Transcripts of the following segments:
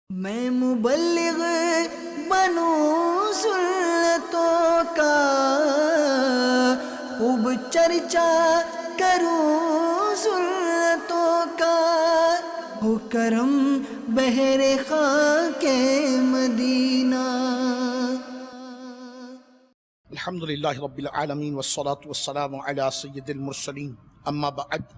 میں مبلغ بنوں سنتوں کا، خوب چرچا کروں سنتوں کا، ہو کرم بحر خاک مدینہ۔ الحمدللہ رب العالمین والصلاة والسلام علی سید المرسلین، اما بعد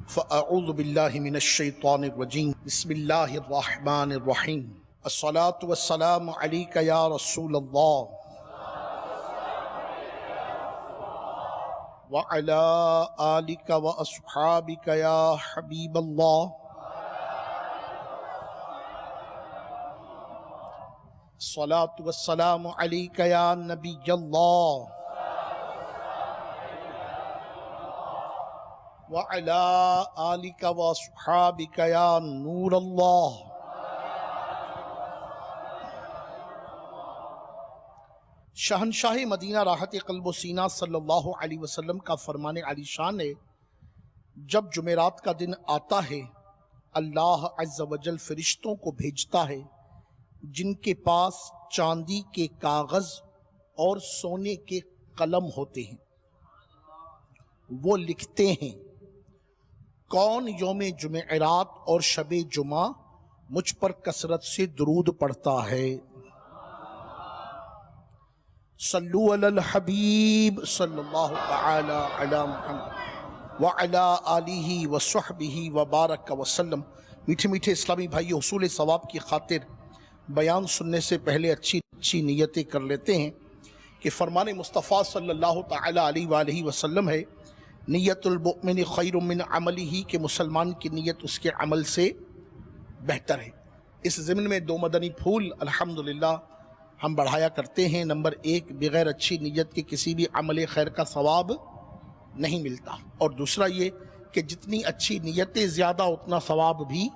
فاعوذ باللہ من الشیطان الرجیم، بسم اللہ الرحمن الرحیم۔ الصلاة والسلام علیک یا رسول اللہ وعلی آلک واصحابک یا حبیب اللہ۔ الصلاة والسلام علیک یا نبی اللہ وعلی آلک واصحابک یا نور اللہ۔ شہنشاہ مدینہ راحت قلب و سینہ صلی اللہ علیہ وسلم کا فرمان علی شان ہے، جب جمعرات کا دن آتا ہے اللہ عز و جل فرشتوں کو بھیجتا ہے جن کے پاس چاندی کے کاغذ اور سونے کے قلم ہوتے ہیں۔ وہ لکھتے ہیں کون یوم جمعرات اور شب جمعہ مجھ پر کثرت سے درود پڑھتا ہے۔ صلو علی الحبیب صلی اللہ تعالی علی محمد وعلی آلہ وصحبہ وبارک وسلم۔ میٹھے میٹھے اسلامی بھائی، حصول ثواب کی خاطر بیان سننے سے پہلے اچھی نیتیں کر لیتے ہیں کہ فرمان مصطفیٰ صلی اللہ تعالی علیہ وآلہ وسلم ہے، نیت المؤمن خیر من عملہ، کہ مسلمان کی نیت اس کے عمل سے بہتر ہے۔ اس ضمن میں دو مدنی پھول الحمدللہ ہم بڑھایا کرتے ہیں۔ نمبر ایک، بغیر اچھی نیت کے کسی بھی عمل خیر کا ثواب نہیں ملتا، اور دوسرا یہ کہ جتنی اچھی نیتیں زیادہ اتنا ثواب بھی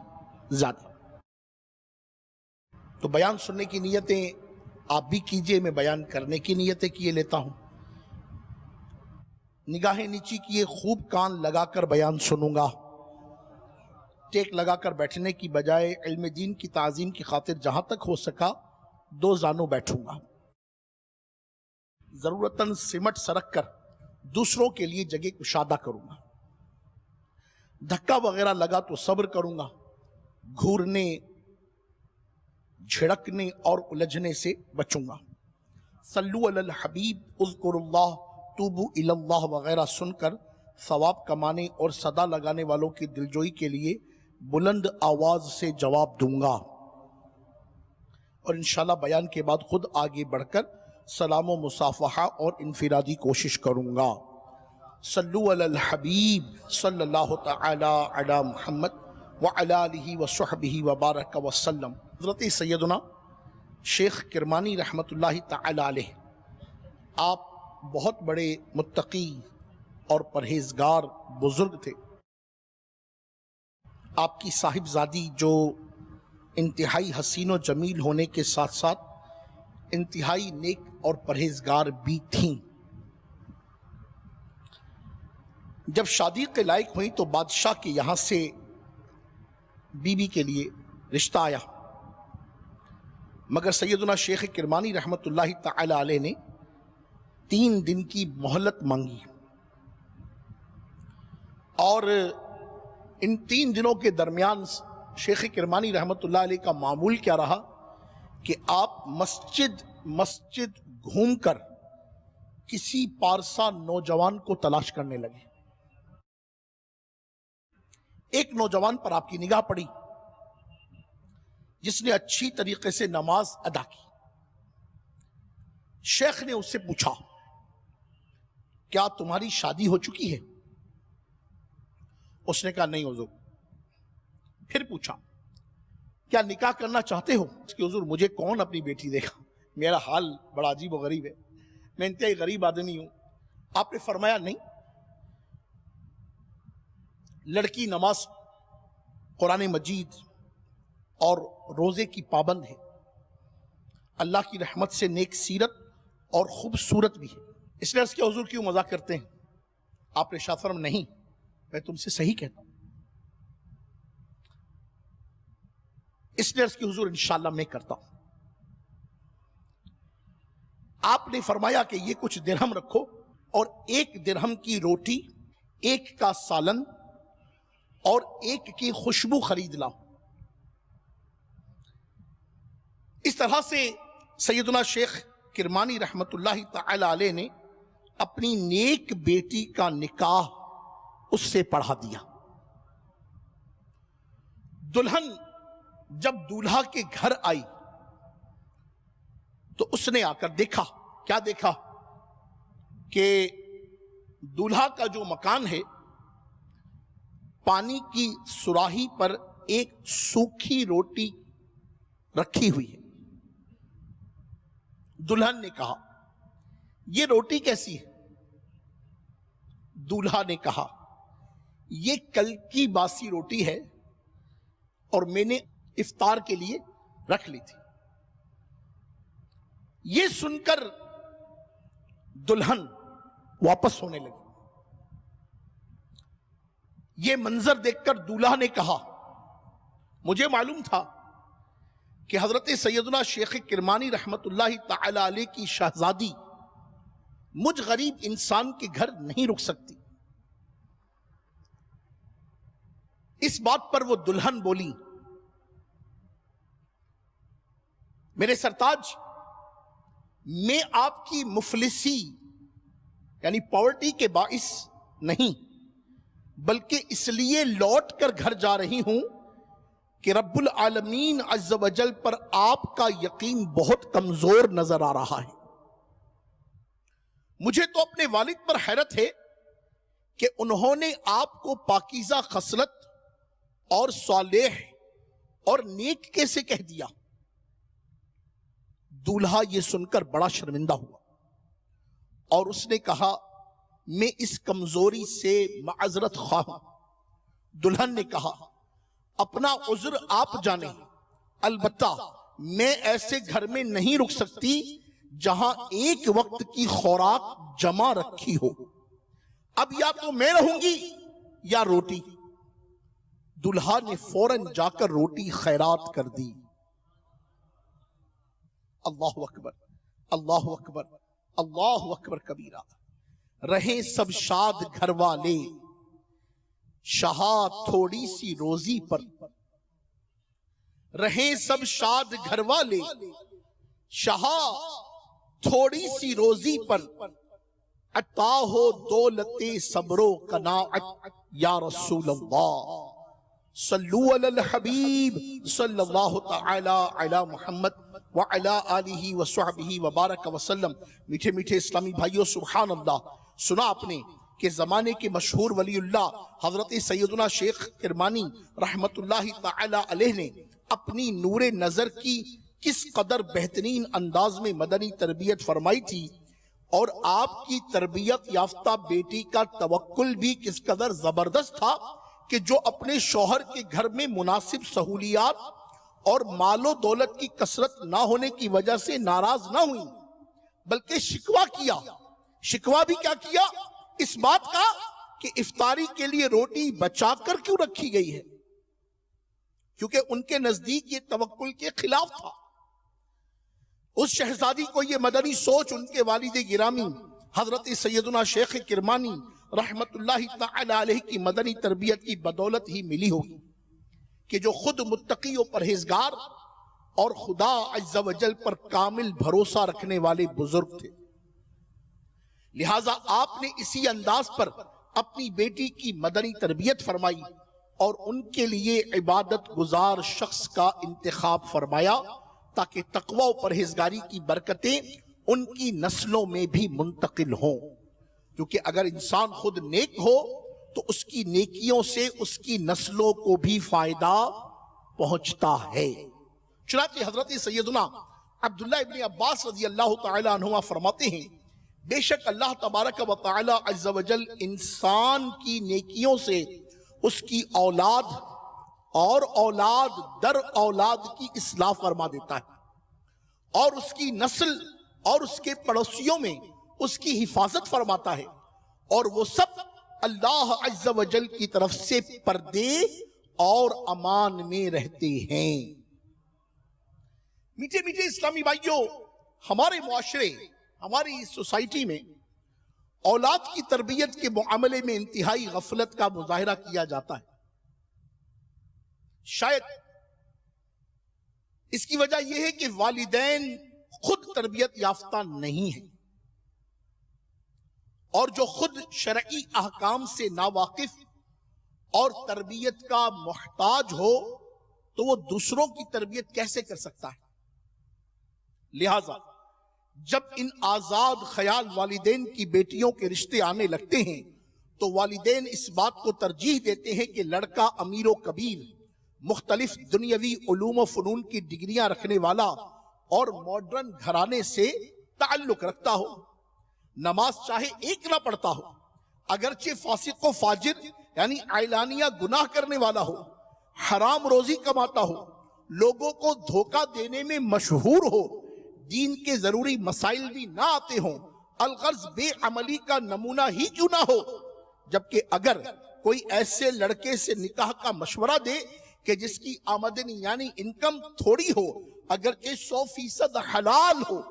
زیادہ۔ تو بیان سننے کی نیتیں آپ بھی کیجئے، میں بیان کرنے کی نیتیں کیے لیتا ہوں۔ نگاہیں نیچی کیے، خوب کان لگا کر بیان سنوں گا، ٹیک لگا کر بیٹھنے کی بجائے علم دین کی تعظیم کی خاطر جہاں تک ہو سکا دو زانوں بیٹھوں گا، ضرورتاً سمٹ سرک کر دوسروں کے لیے جگہ کشادہ کروں گا۔ دھکا وغیرہ لگا تو صبر کروں گا، گھورنے، جھڑکنے اور الجھنے سے بچوں گا۔ صلو علی الحبیب، اذکر اللہ، توبو الی اللہ وغیرہ سن کر ثواب کمانے اور صدا لگانے والوں کی دلجوئی کے لیے بلند آواز سے جواب دوں گا، اور انشاءاللہ بیان کے بعد خود آگے بڑھ کر سلام و مصافحہ اور انفرادی کوشش کروں گا۔ صلو علی الحبیب صلی اللہ تعالی علی محمد وعلی آلہ وصحبہ وبارک وسلم۔ حضرت سیدنا شیخ کرمانی رحمت اللہ تعالی علیہ، آپ بہت بڑے متقی اور پرہیزگار بزرگ تھے۔ آپ کی صاحبزادی جو انتہائی حسین و جمیل ہونے کے ساتھ ساتھ انتہائی نیک اور پرہیزگار بھی تھیں، جب شادی کے لائق ہوئیں تو بادشاہ کے یہاں سے بیوی کے لیے رشتہ آیا، مگر سیدنا شیخ کرمانی رحمت اللہ تعالی علیہ نے 3 دن کی مہلت مانگی، اور ان 3 دنوں کے درمیان شیخ کرمانی رحمت اللہ علیہ کا معمول کیا رہا کہ آپ مسجد گھوم کر کسی پارسا نوجوان کو تلاش کرنے لگے۔ ایک نوجوان پر آپ کی نگاہ پڑی جس نے اچھی طریقے سے نماز ادا کی۔ شیخ نے اس سے پوچھا، کیا تمہاری شادی ہو چکی ہے؟ اس نے کہا نہیں حضور۔ پھر پوچھا، کیا نکاح کرنا چاہتے ہو؟ اس کی حضور مجھے کون اپنی بیٹی دے گا، میرا حال بڑا عجیب و غریب ہے، میں انتہائی غریب آدمی ہوں۔ آپ نے فرمایا نہیں، لڑکی نماز، قرآن مجید اور روزے کی پابند ہے، اللہ کی رحمت سے نیک سیرت اور خوبصورت بھی ہے۔ اس نے عرض کیا حضور کیوں مذاق کرتے ہیں؟ آپ نے ارشاد فرمایا نہیں، میں تم سے صحیح کہتا ہوں۔ اس نے عرض کی حضور انشاءاللہ میں کرتا ہوں. آپ نے فرمایا کہ یہ کچھ درہم رکھو اور 1 درہم کی روٹی، 1 کا سالن اور 1 کی خوشبو خرید لاؤ. اس طرح سے سیدنا شیخ کرمانی رحمت اللہ تعالی علیہ نے اپنی نیک بیٹی کا نکاح اس سے پڑھا دیا. دلہن جب دولہا کے گھر آئی تو اس نے آ کر دیکھا، کیا دیکھا کہ دولہا کا جو مکان ہے پانی کی سراہی پر ایک سوکھی روٹی رکھی ہوئی ہے. دلہن نے کہا یہ روٹی کیسی ہے؟ دولہا نے کہا یہ کل کی باسی روٹی ہے اور میں نے افطار کے لیے رکھ لی تھی. یہ سن کر دلہن واپس ہونے لگی. یہ منظر دیکھ کر دولہا نے کہا مجھے معلوم تھا کہ حضرت سیدنا شیخ کرمانی رحمت اللہ تعالی علیہ کی شہزادی مجھ غریب انسان کے گھر نہیں رک سکتی. اس بات پر وہ دلہن بولی میرے سرتاج، میں آپ کی مفلسی یعنی پاورٹی کے باعث نہیں بلکہ اس لیے لوٹ کر گھر جا رہی ہوں کہ رب العالمین عز و جل پر آپ کا یقین بہت کمزور نظر آ رہا ہے. مجھے تو اپنے والد پر حیرت ہے کہ انہوں نے آپ کو پاکیزہ خصلت اور صالح اور نیک کیسے کہہ دیا. دولہا یہ سن کر بڑا شرمندہ ہوا اور اس نے کہا میں اس کمزوری سے معذرت خواہ ہوں. دلہن نے کہا اپنا عذر آپ جانیں، البتہ میں ایسے گھر میں نہیں رک سکتی جہاں ایک وقت کی خوراک جمع رکھی ہو. اب یا تو میں رہوں گی یا روٹی. دلہا نے فوراً جا کر روٹی خیرات کر دی. اللہ اکبر، اللہ اکبر، اللہ اکبر کبیرہ. رہیں سب شاد گھر والے شہا تھوڑی سی روزی پر. رہیں سب شاد گھر والے شہا تھوڑی سی روزی پر. عطا ہو دولت صبر و قناعت یا رسول اللہ. صلو علی الحبیب صلی اللہ تعالی علی محمد وعلی آلہ وصحبہ وبارک وسلم. میٹھے میٹھے اسلامی بھائیوں، سبحان اللہ. سنا آپ نے کہ زمانے کے مشہور ولی اللہ حضرت سیدنا شیخ کرمانی رحمت اللہ تعالی علیہ نے اپنی نور نظر کی کس قدر بہترین انداز میں مدنی تربیت فرمائی تھی، اور آپ کی تربیت یافتہ بیٹی کا توکل بھی کس قدر زبردست تھا کہ جو اپنے شوہر کے گھر میں مناسب سہولیات اور مال و دولت کی کثرت نہ ہونے کی وجہ سے ناراض نہ ہوئی بلکہ شکوہ کیا. شکوہ بھی کیا کیا؟ اس بات کا کہ افطاری کے لیے روٹی بچا کر کیوں رکھی گئی ہے، کیونکہ ان کے نزدیک یہ توکل کے خلاف تھا. اس شہزادی کو یہ مدنی سوچ ان کے والد گرامی حضرت سیدنا شیخ کرمانی رحمت اللہ تعالی علیہ کی مدنی تربیت کی بدولت ہی ملی ہوگی کہ جو خود متقی و پرہیزگار اور خدا عز و جل پر کامل بھروسہ رکھنے والے بزرگ تھے. لہٰذا آپ نے اسی انداز پر اپنی بیٹی کی مدنی تربیت فرمائی اور ان کے لیے عبادت گزار شخص کا انتخاب فرمایا تاکہ تقوی و پرہیزگاری کی برکتیں ان کی نسلوں میں بھی منتقل ہوں. کیونکہ اگر انسان خود نیک ہو تو اس کی نیکیوں سے اس کی نسلوں کو بھی فائدہ پہنچتا ہے. چنانچہ حضرت سیدنا عبداللہ ابن عباس رضی اللہ تعالی عنہما فرماتے ہیں بے شک اللہ تبارک و تعالی عز و جل انسان کی نیکیوں سے اس کی اولاد اور اولاد در اولاد کی اصلاح فرما دیتا ہے اور اس کی نسل اور اس کے پڑوسیوں میں اس کی حفاظت فرماتا ہے، اور وہ سب اللہ عز و جل کی طرف سے پردے اور امان میں رہتے ہیں. میٹھے میٹھے اسلامی بھائیوں، ہمارے معاشرے، ہماری سوسائٹی میں اولاد کی تربیت کے معاملے میں انتہائی غفلت کا مظاہرہ کیا جاتا ہے۔ شاید اس کی وجہ یہ ہے کہ والدین خود تربیت یافتہ نہیں ہیں، اور جو خود شرعی احکام سے ناواقف اور تربیت کا محتاج ہو تو وہ دوسروں کی تربیت کیسے کر سکتا ہے؟ لہذا جب ان آزاد خیال والدین کی بیٹیوں کے رشتے آنے لگتے ہیں تو والدین اس بات کو ترجیح دیتے ہیں کہ لڑکا امیر و کبیر، مختلف دنیاوی علوم و فنون کی ڈگریاں رکھنے والا اور ماڈرن گھرانے سے تعلق رکھتا ہو، نماز چاہے ایک نہ پڑھتا ہو، اگرچہ فاسق و فاجر یعنی اعلانیہ گناہ کرنے والا ہو، حرام روزی کماتا ہو، لوگوں کو دھوکہ دینے میں مشہور ہو، دین کے ضروری مسائل بھی نہ آتے ہوں، الغرض بے عملی کا نمونہ ہی کیوں نہ ہو، جبکہ اگر کوئی ایسے لڑکے سے نکاح کا مشورہ دے کہ جس کی آمدنی یعنی انکم تھوڑی ہو، اگرچہ 100% حلال ہو،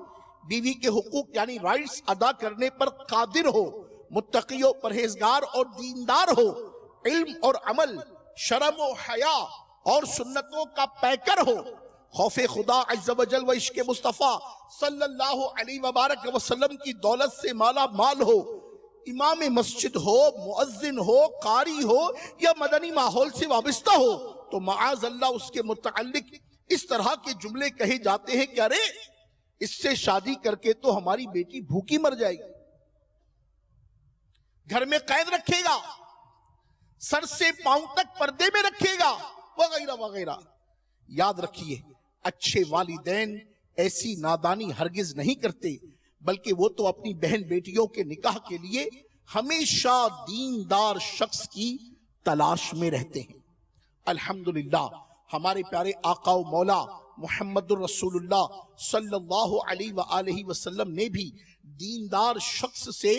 بیوی کے حقوق یعنی رائٹس ادا کرنے پر قادر ہو، متقی و پرہیزگار اور دیندار ہو، علم اور عمل، شرم و حیا اور سنتوں کا پیکر ہو، خوف خدا عز و جل و عشق مصطفیٰ صلی اللہ علیہ وبارک وسلم کی دولت سے مالا مال ہو، امام مسجد ہو، مؤذن ہو، قاری ہو یا مدنی ماحول سے وابستہ ہو، تو معاذ اللہ اس کے متعلق اس طرح کے جملے کہے جاتے ہیں کہ ارے اس سے شادی کر کے تو ہماری بیٹی بھوکی مر جائے گی، گھر میں قید رکھے گا، سر سے پاؤں تک پردے میں رکھے گا، وغیرہ وغیرہ۔ یاد رکھیے، اچھے والدین ایسی نادانی ہرگز نہیں کرتے، بلکہ وہ تو اپنی بہن بیٹیوں کے نکاح کے لیے ہمیشہ دیندار شخص کی تلاش میں رہتے ہیں۔ الحمدللہ ہمارے پیارے آقا و مولا محمد الرسول اللہ صلی اللہ علیہ وآلہ وسلم نے بھی دیندار شخص سے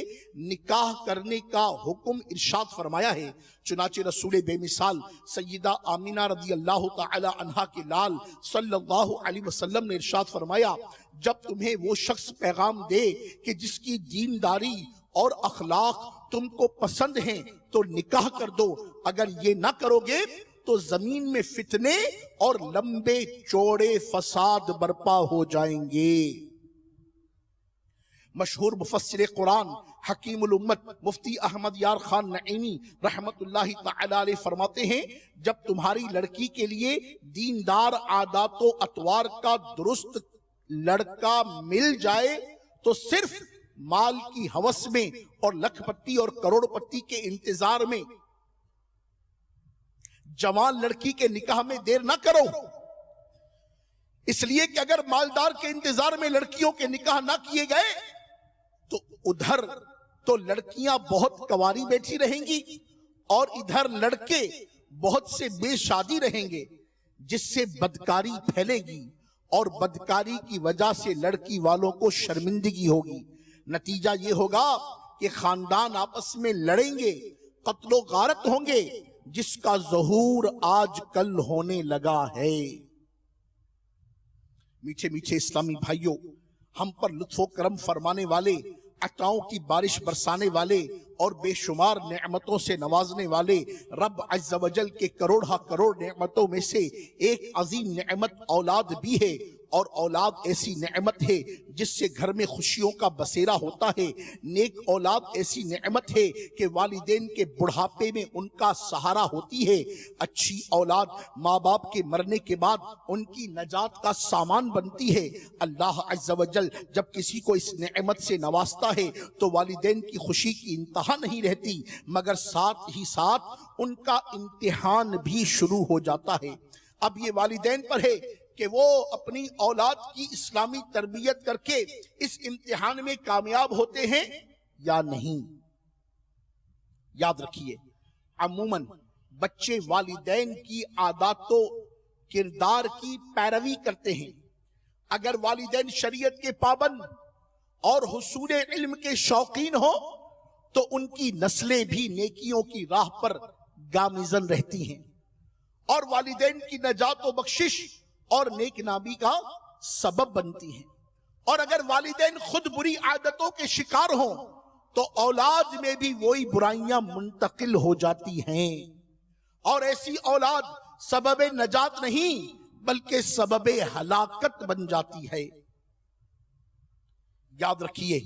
نکاح کرنے کا حکم ارشاد فرمایا ہے۔ چنانچہ رسول بے مثال سیدہ آمینہ رضی اللہ تعالی عنہا کے لال صلی اللہ علیہ وسلم نے ارشاد فرمایا، جب تمہیں وہ شخص پیغام دے کہ جس کی دینداری اور اخلاق تم کو پسند ہیں تو نکاح کر دو، اگر یہ نہ کرو گے تو زمین میں فتنے اور لمبے چوڑے فساد برپا ہو جائیں گے۔ مشہور مفسر قرآن حکیم الامت مفتی احمد یار خان نعیمی رحمت اللہ تعالی علیہ فرماتے ہیں، جب تمہاری لڑکی کے لیے دیندار عادات و اطوار کا درست لڑکا مل جائے تو صرف مال کی ہوس میں اور لکھ پتی اور کروڑ پتی کے انتظار میں جوان لڑکی کے نکاح میں دیر نہ کرو، اس لیے کہ اگر مالدار کے انتظار میں لڑکیوں کے نکاح نہ کیے گئے تو ادھر تو لڑکیاں بہت کواری بیٹھی رہیں گی اور ادھر لڑکے بہت سے بے شادی رہیں گے، جس سے بدکاری پھیلے گی اور بدکاری کی وجہ سے لڑکی والوں کو شرمندگی ہوگی۔ نتیجہ یہ ہوگا کہ خاندان آپس میں لڑیں گے، قتل و غارت ہوں گے، جس کا ظہور آج کل ہونے لگا ہے۔ میٹھے میٹھے اسلامی بھائیوں، ہم پر لطف و کرم فرمانے والے، عطاؤں کی بارش برسانے والے اور بے شمار نعمتوں سے نوازنے والے رب عز و جل کے کروڑہ کروڑ نعمتوں میں سے ایک عظیم نعمت اولاد بھی ہے، اور اولاد ایسی نعمت ہے جس سے گھر میں خوشیوں کا بسیرا ہوتا ہے۔ نیک اولاد ایسی نعمت ہے کہ والدین کے بڑھاپے میں ان کا سہارا ہوتی ہے۔ اچھی اولاد ماں باپ کے مرنے کے بعد ان کی نجات کا سامان بنتی ہے۔ اللہ عز و جل جب کسی کو اس نعمت سے نوازتا ہے تو والدین کی خوشی کی انتہا نہیں رہتی، مگر ساتھ ہی ساتھ ان کا امتحان بھی شروع ہو جاتا ہے۔ اب یہ والدین پر ہے کہ وہ اپنی اولاد کی اسلامی تربیت کر کے اس امتحان میں کامیاب ہوتے ہیں یا نہیں۔ یاد رکھیے، عموماً بچے والدین کی عادات و کردار کی پیروی کرتے ہیں۔ اگر والدین شریعت کے پابند اور حصول علم کے شوقین ہو تو ان کی نسلیں بھی نیکیوں کی راہ پر گامزن رہتی ہیں اور والدین کی نجات و بخشش اور نیک نامی کا سبب بنتی ہیں، اور اگر والدین خود بری عادتوں کے شکار ہوں تو اولاد میں بھی وہی برائیاں منتقل ہو جاتی ہیں، اور ایسی اولاد سبب نجات نہیں بلکہ سبب ہلاکت بن جاتی ہے۔ یاد رکھیے،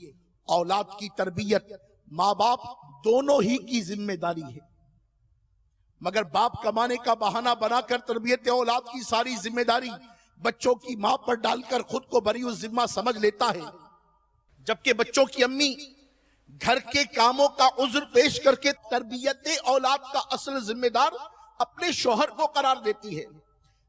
اولاد کی تربیت ماں باپ دونوں ہی کی ذمہ داری ہے، مگر باپ کمانے کا بہانہ بنا کر تربیت اولاد کی ساری ذمہ داری بچوں کی ماں پر ڈال کر خود کو بری الذمہ سمجھ لیتا ہے، جبکہ بچوں کی امی گھر کے کاموں کا عذر پیش کر کے تربیت اولاد کا اصل ذمہ دار اپنے شوہر کو قرار دیتی ہے۔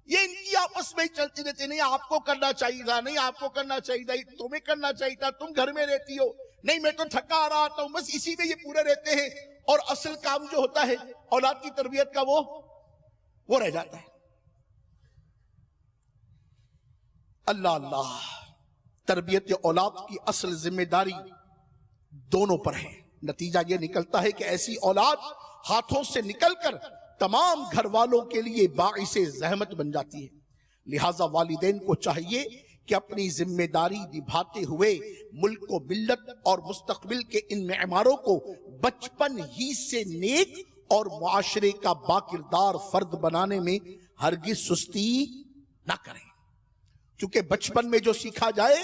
یہ ان کی آپس میں چلتی رہتی، نہیں آپ کو کرنا چاہیے تھا، نہیں آپ کو کرنا چاہیے تھا، تمہیں کرنا چاہیے تھا، تم گھر میں رہتی ہو، نہیں میں تو تھکا آ رہا ہوں، بس اسی میں یہ پورے رہتے ہیں، اور اصل کام جو ہوتا ہے اولاد کی تربیت کا وہ رہ جاتا ہے۔ اللہ اللہ، تربیت اولاد کی اصل ذمہ داری دونوں پر ہے۔ نتیجہ یہ نکلتا ہے کہ ایسی اولاد ہاتھوں سے نکل کر تمام گھر والوں کے لیے باعث زحمت بن جاتی ہے۔ لہٰذا والدین کو چاہیے کہ اپنی ذمہ داری نبھاتے ہوئے ملک و ملت اور مستقبل کے ان معماروں کو بچپن ہی سے نیک اور معاشرے کا باکردار فرد بنانے میں ہرگز سستی نہ کریں، کیونکہ بچپن میں جو سیکھا جائے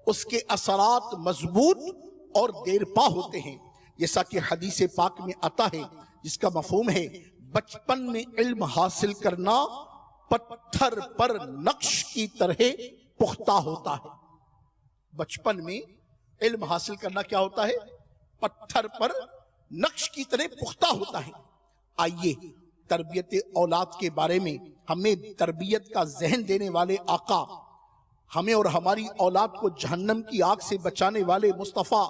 اس کے اثرات مضبوط اور دیر پا ہوتے ہیں، جیسا کہ حدیث پاک میں آتا ہے جس کا مفہوم ہے بچپن میں علم حاصل کرنا پتھر پر نقش کی طرح پختہ ہوتا ہے۔ بچپن میں علم حاصل کرنا کیا ہوتا ہے؟ پتھر پر نقش کی طرح پختہ ہوتا ہے۔ آئیے تربیت اولاد کے بارے میں ہمیں تربیت کا ذہن دینے والے آقا، ہمیں اور ہماری اولاد کو جہنم کی آگ سے بچانے والے مصطفیٰ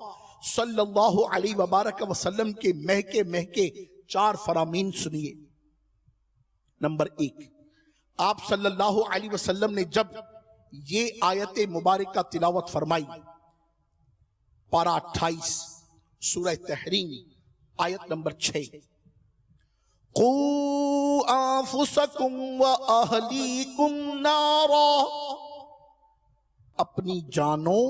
صلی اللہ علیہ وبارک وسلم کے مہکے مہکے 4 فرامین سنیے۔ نمبر 1، آپ صلی اللہ علیہ وسلم نے جب یہ آیت مبارکہ تلاوت فرمائی، پارہ 28 سورہ تحریم آیت نمبر 6، قُوا أَنفُسَكُمْ وَأَهْلِيكُمْ نَارًا، اپنی جانوں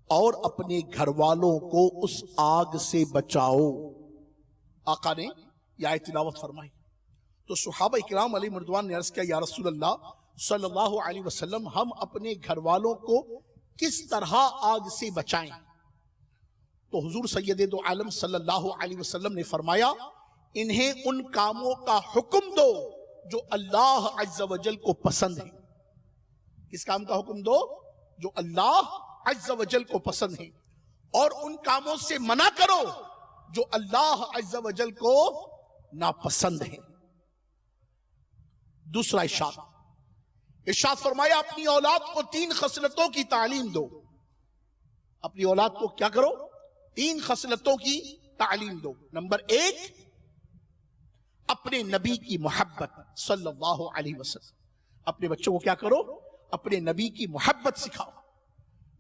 اور اپنے گھر والوں کو اس آگ سے بچاؤ۔ آقا نے یہ آیت تلاوت فرمائی تو صحابہ اکرام علیہ مردوان نے عرض کیا، یا رسول اللہ صلی اللہ علیہ وسلم، ہم اپنے گھر والوں کو کس طرح آگ سے بچائیں؟ تو حضور سید دو عالم صلی اللہ علیہ وسلم نے فرمایا، انہیں ان کاموں کا حکم دو جو اللہ عز و جل کو پسند ہے۔ کس کام کا حکم دو؟ جو اللہ عز و جل کو پسند ہے، اور ان کاموں سے منع کرو جو اللہ عز و جل کو ناپسند ہے۔ دوسرا ارشاد فرمایا، اپنی اولاد کو 3 خصلتوں کی تعلیم دو۔ اپنی اولاد کو کیا کرو؟ 3 خصلتوں کی تعلیم دو۔ نمبر 1، اپنے نبی کی محبت صلی اللہ علیہ وسلم، اپنے بچوں کو کیا کرو؟ اپنے نبی کی محبت سکھاؤ۔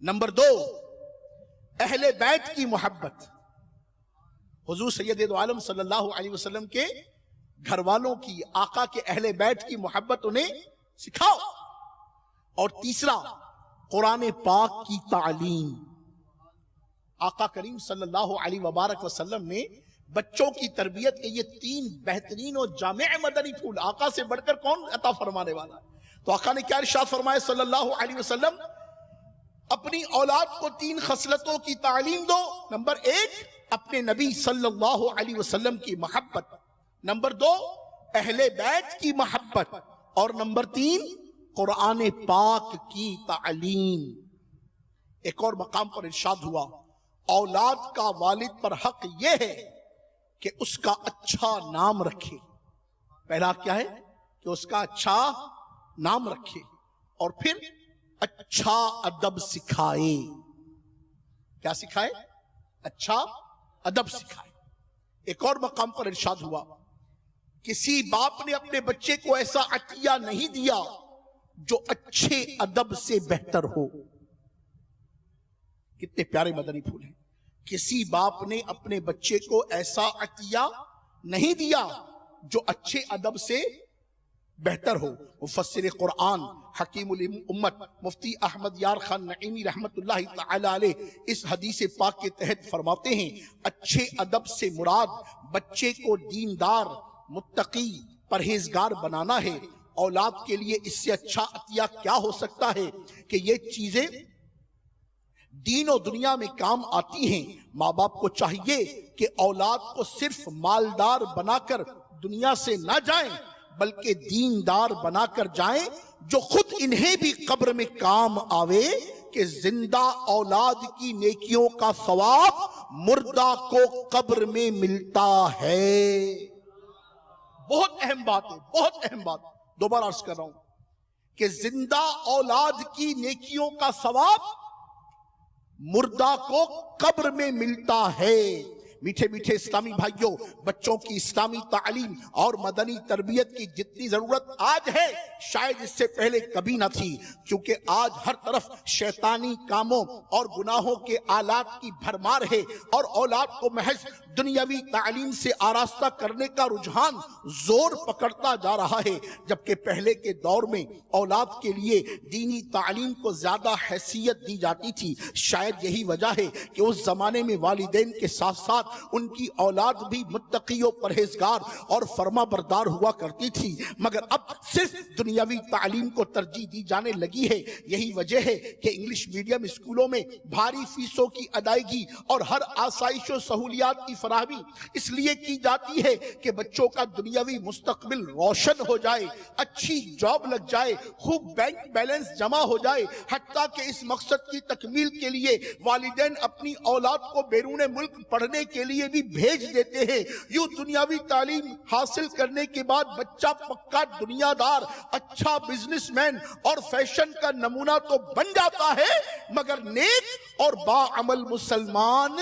نمبر 2، اہل بیت کی محبت، حضور سید دو عالم صلی اللہ علیہ وسلم کے گھر والوں کی، آقا کے اہل بیت کی محبت انہیں سکھاؤ۔ اور تیسرا، قرآن پاک کی تعلیم۔ آقا کریم صلی اللہ علیہ وبارک وسلم نے بچوں کی تربیت کے یہ 3 بہترین اور جامع مدنی پھول، آقا سے بڑھ کر کون عطا فرمانے والا ہے؟ تو آقا نے کیا ارشاد فرمایا صلی اللہ علیہ وسلم، اپنی اولاد کو 3 خصلتوں کی تعلیم دو۔ نمبر 1، اپنے نبی صلی اللہ علیہ وسلم کی محبت۔ نمبر 2، اہل بیت کی محبت۔ اور نمبر 3، قرآن پاک کی تعلیم۔ ایک اور مقام پر ارشاد ہوا، اولاد کا والد پر حق یہ ہے کہ اس کا اچھا نام رکھے۔ پہلا کیا ہے؟ کہ اس کا اچھا نام رکھے، اور پھر اچھا ادب سکھائے۔ کیا سکھائے؟ اچھا ادب سکھائے۔ ایک اور مقام پر ارشاد ہوا، کسی باپ نے اپنے بچے کو ایسا عطیہ نہیں دیا جو اچھے ادب سے بہتر ہو۔ کتنے پیارے مدنی پھول ہیں۔ کسی باپ نے اپنے بچے کو ایسا عطیہ نہیں دیا جو اچھے ادب سے بہتر ہو۔ مفسر قرآن حکیم الامت مفتی احمد یار خان نعیمی رحمت اللہ تعالی علیہ اس حدیث پاک کے تحت فرماتے ہیں اچھے ادب سے مراد بچے کو دیندار، متقی، پرہیزگار بنانا ہے۔ اولاد کے لیے اس سے اچھا عطیہ کیا ہو سکتا ہے کہ یہ چیزیں دین و دنیا میں کام آتی ہیں۔ ماں باپ کو چاہیے کہ اولاد کو صرف مالدار بنا کر دنیا سے نہ جائیں بلکہ دیندار بنا کر جائیں جو خود انہیں بھی قبر میں کام آوے، کہ زندہ اولاد کی نیکیوں کا ثواب مردہ کو قبر میں ملتا ہے۔ بہت اہم بات ہے، بہت اہم بات، دوبارہ عرض کر رہا ہوں کہ زندہ اولاد کی نیکیوں کا ثواب مردہ کو قبر میں ملتا ہے۔ میٹھے میٹھے اسلامی بھائیوں، بچوں کی اسلامی تعلیم اور مدنی تربیت کی جتنی ضرورت آج ہے شاید اس سے پہلے کبھی نہ تھی، کیونکہ آج ہر طرف شیطانی کاموں اور گناہوں کے آلات کی بھرمار ہے اور اولاد کو محض دنیاوی تعلیم سے آراستہ کرنے کا رجحان زور پکڑتا جا رہا ہے، جبکہ پہلے کے دور میں اولاد کے لیے دینی تعلیم کو زیادہ حیثیت دی جاتی تھی۔ شاید یہی وجہ ہے کہ اس زمانے میں والدین کے ساتھ ساتھ ان کی اولاد بھی متقی و پرہیزگار اور فرما بردار ہوا کرتی تھی، مگر اب صرف دنیاوی تعلیم کو ترجیح دی جانے لگی ہے۔ یہی وجہ ہے کہ انگلش میڈیم اسکولوں میں بھاری فیسوں کی ادائیگی اور ہر آسائش و سہولیات کی فراہمی اس لیے کی جاتی ہے کہ بچوں کا دنیاوی مستقبل روشن ہو جائے، اچھی جاب لگ جائے، خوب بینک بیلنس جمع ہو جائے۔ حتیٰ کہ اس مقصد کی تکمیل کے لیے والدین اپنی اولاد کو بیرون ملک پڑھنے کے لیے بھی بھیج دیتے ہیں۔ یوں دنیاوی تعلیم حاصل کرنے کے بعد بچہ پکا دنیا دار، اچھا بزنس مین اور فیشن کا نمونہ تو بن جاتا ہے، مگر نیک اور باعمل مسلمان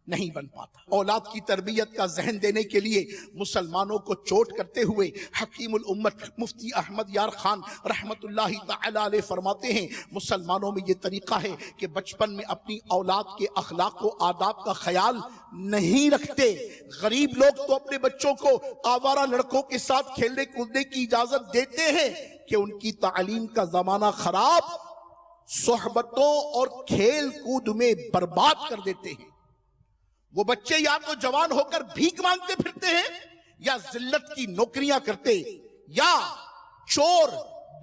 نہیں بن پاتا۔ اولاد کی تربیت کا ذہن دینے کے لیے مسلمانوں کو چوٹ کرتے ہوئے حکیم الامت مفتی احمد یار خان رحمت اللہ تعالی علیہ فرماتے ہیں مسلمانوں میں یہ طریقہ ہے کہ بچپن میں اپنی اولاد کے اخلاق و آداب کا خیال نہیں رکھتے۔ غریب لوگ تو اپنے بچوں کو آوارہ لڑکوں کے ساتھ کھیلنے کودنے کی اجازت دیتے ہیں کہ ان کی تعلیم کا زمانہ خراب صحبتوں اور کھیل کود میں برباد کر دیتے ہیں۔ وہ بچے یا تو جوان ہو کر بھیک مانگتے پھرتے ہیں، یا ذلت کی نوکریاں کرتے، یا چور،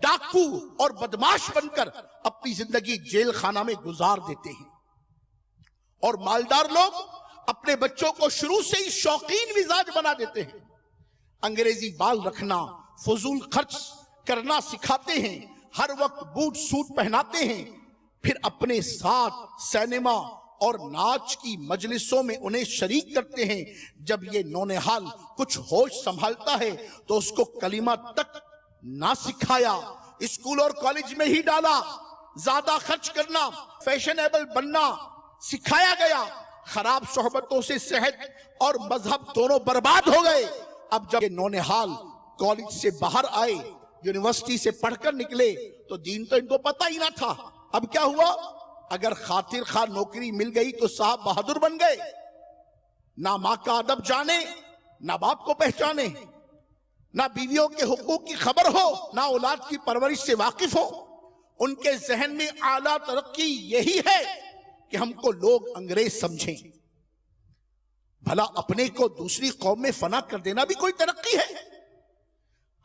ڈاکو اور بدماش بن کر اپنی زندگی جیل خانہ میں گزار دیتے ہیں۔ اور مالدار لوگ اپنے بچوں کو شروع سے ہی شوقین مزاج بنا دیتے ہیں، انگریزی بال رکھنا، فضول خرچ کرنا سکھاتے ہیں، ہر وقت بوٹ سوٹ پہناتے ہیں، پھر اپنے ساتھ سینما اور ناچ کی مجلسوں میں انہیں شریک کرتے ہیں۔ جب یہ نونہال کچھ ہوش سنبھالتا ہے تو اس کو کلمہ تک نہ سکھایا، اسکول اور کالج میں ہی ڈالا، زیادہ خرچ کرنا، فیشنیبل بننا سکھایا گیا۔ خراب صحبتوں سے صحت اور مذہب دونوں برباد ہو گئے۔ اب جب یہ نونہال کالج سے باہر آئے، یونیورسٹی سے پڑھ کر نکلے تو دین تو ان کو پتہ ہی نہ تھا۔ اب کیا ہوا؟ اگر خاطر خواہ نوکری مل گئی تو صاحب بہادر بن گئے، نہ ماں کا ادب جانے، نہ باپ کو پہچانے، نہ بیویوں کے حقوق کی خبر ہو، نہ اولاد کی پرورش سے واقف ہو۔ ان کے ذہن میں اعلیٰ ترقی یہی ہے کہ ہم کو لوگ انگریز سمجھیں۔ بھلا اپنے کو دوسری قوم میں فنا کر دینا بھی کوئی ترقی ہے؟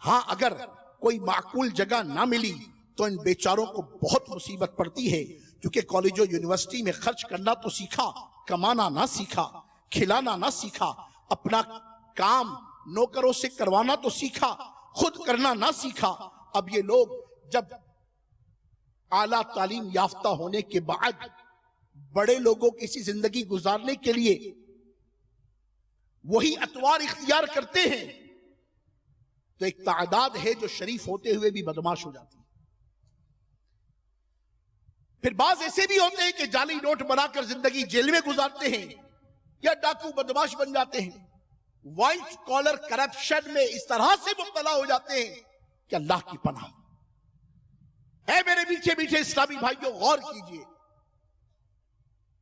ہاں، اگر کوئی معقول جگہ نہ ملی تو ان بیچاروں کو بہت مصیبت پڑتی ہے، کیونکہ کالج و یونیورسٹی میں خرچ کرنا تو سیکھا، کمانا نہ سیکھا، کھلانا نہ سیکھا، اپنا کام نوکروں سے کروانا تو سیکھا، خود کرنا نہ سیکھا۔ اب یہ لوگ جب اعلیٰ تعلیم یافتہ ہونے کے بعد بڑے لوگوں کی سی زندگی گزارنے کے لیے وہی اطوار اختیار کرتے ہیں تو ایک تعداد ہے جو شریف ہوتے ہوئے بھی بدماش ہو جاتی ہے۔ پھر بعض ایسے بھی ہوتے ہیں کہ جعلی نوٹ بنا کر زندگی جیل میں گزارتے ہیں یا ڈاکو بدماش بن جاتے ہیں، وائٹ کالر کرپشن میں اس طرح سے مبتلا ہو جاتے ہیں کہ اللہ کی پناہ۔ اے میرے میٹھے میٹھے اسلامی بھائیوں، غور کیجئے،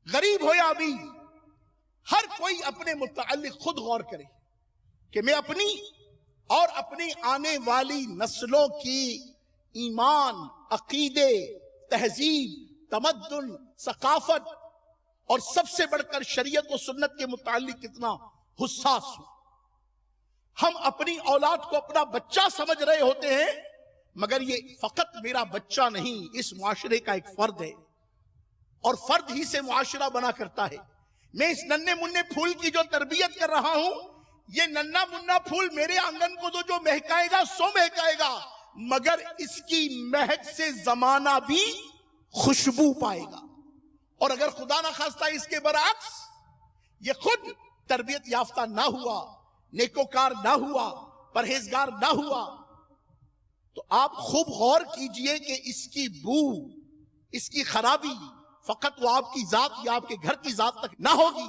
غریب ہو یا امیر، ہر کوئی اپنے متعلق خود غور کرے کہ میں اپنی اور اپنی آنے والی نسلوں کی ایمان، عقیدے، تہذیب، تمدن، ثقافت اور سب سے بڑھ کر شریعت و سنت کے متعلق کتنا حساس ہوں۔ ہم اپنی اولاد کو اپنا بچہ سمجھ رہے ہوتے ہیں، مگر یہ فقط میرا بچہ نہیں، اس معاشرے کا ایک فرد ہے، اور فرد ہی سے معاشرہ بنا کرتا ہے۔ میں اس ننھے منھے پھول کی جو تربیت کر رہا ہوں، یہ ننھا منھا پھول میرے آنگن کو تو جو مہکائے گا سو مہکائے گا، مگر اس کی مہک سے زمانہ بھی خوشبو پائے گا۔ اور اگر خدا نہ خواستہ اس کے برعکس یہ خود تربیت یافتہ نہ ہوا، نیکوکار نہ ہوا، پرہیزگار نہ ہوا، تو آپ خوب غور کیجئے کہ اس کی بو، اس کی خرابی فقط وہ آپ کی ذات یا آپ کے گھر کی ذات تک نہ ہوگی،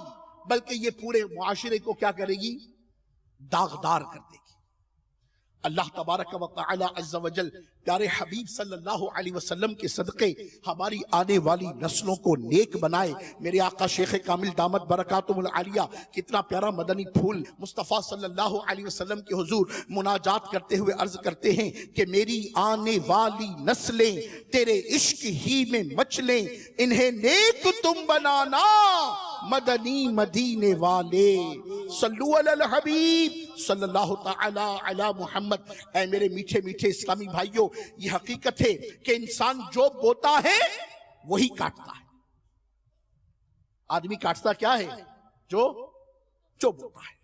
بلکہ یہ پورے معاشرے کو کیا کرے گی؟ داغدار کر دے گی۔ اللہ تبارک و تعالی عز و جل پیارے حبیب صلی اللہ علیہ وسلم کے صدقے ہماری آنے والی نسلوں کو نیک بنائے۔ میرے آقا شیخ کامل دامت برکاتہم العالیہ کتنا پیارا مدنی پھول مصطفیٰ صلی اللہ علیہ وسلم کے حضور مناجات کرتے ہوئے عرض کرتے ہیں کہ میری آنے والی نسلیں تیرے عشق ہی میں مچلیں، انہیں نیک تم بنانا مدنی مدینے والے۔ صلو علی الحبیب صلی اللہ تعالی علی محمد۔ اے میرے میٹھے میٹھے اسلامی بھائیوں، یہ حقیقت ہے کہ انسان جو بوتا ہے وہی کاٹتا ہے۔ آدمی کاٹتا کیا ہے؟ جو بوتا ہے۔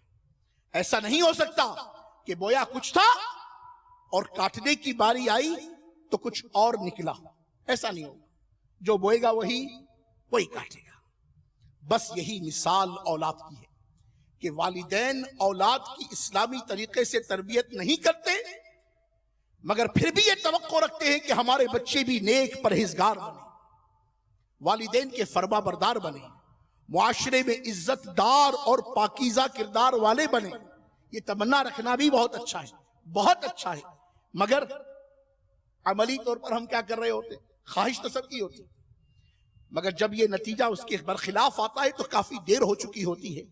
ایسا نہیں ہو سکتا کہ بویا کچھ تھا اور کاٹنے کی باری آئی تو کچھ اور نکلا، ایسا نہیں ہوگا۔ جو بوئے گا وہی کاٹے گا۔ بس یہی مثال اولاد کی ہے کہ والدین اولاد کی اسلامی طریقے سے تربیت نہیں کرتے، مگر پھر بھی یہ توقع رکھتے ہیں کہ ہمارے بچے بھی نیک پرہیزگار بنے، والدین کے فرما بردار بنے، معاشرے میں عزت دار اور پاکیزہ کردار والے بنے۔ یہ تمنا رکھنا بھی بہت اچھا ہے، بہت اچھا ہے، مگر عملی طور پر ہم کیا کر رہے ہوتے؟ خواہش تو سب کی ہوتی، مگر جب یہ نتیجہ اس کے برخلاف آتا ہے تو کافی دیر ہو چکی ہوتی ہے۔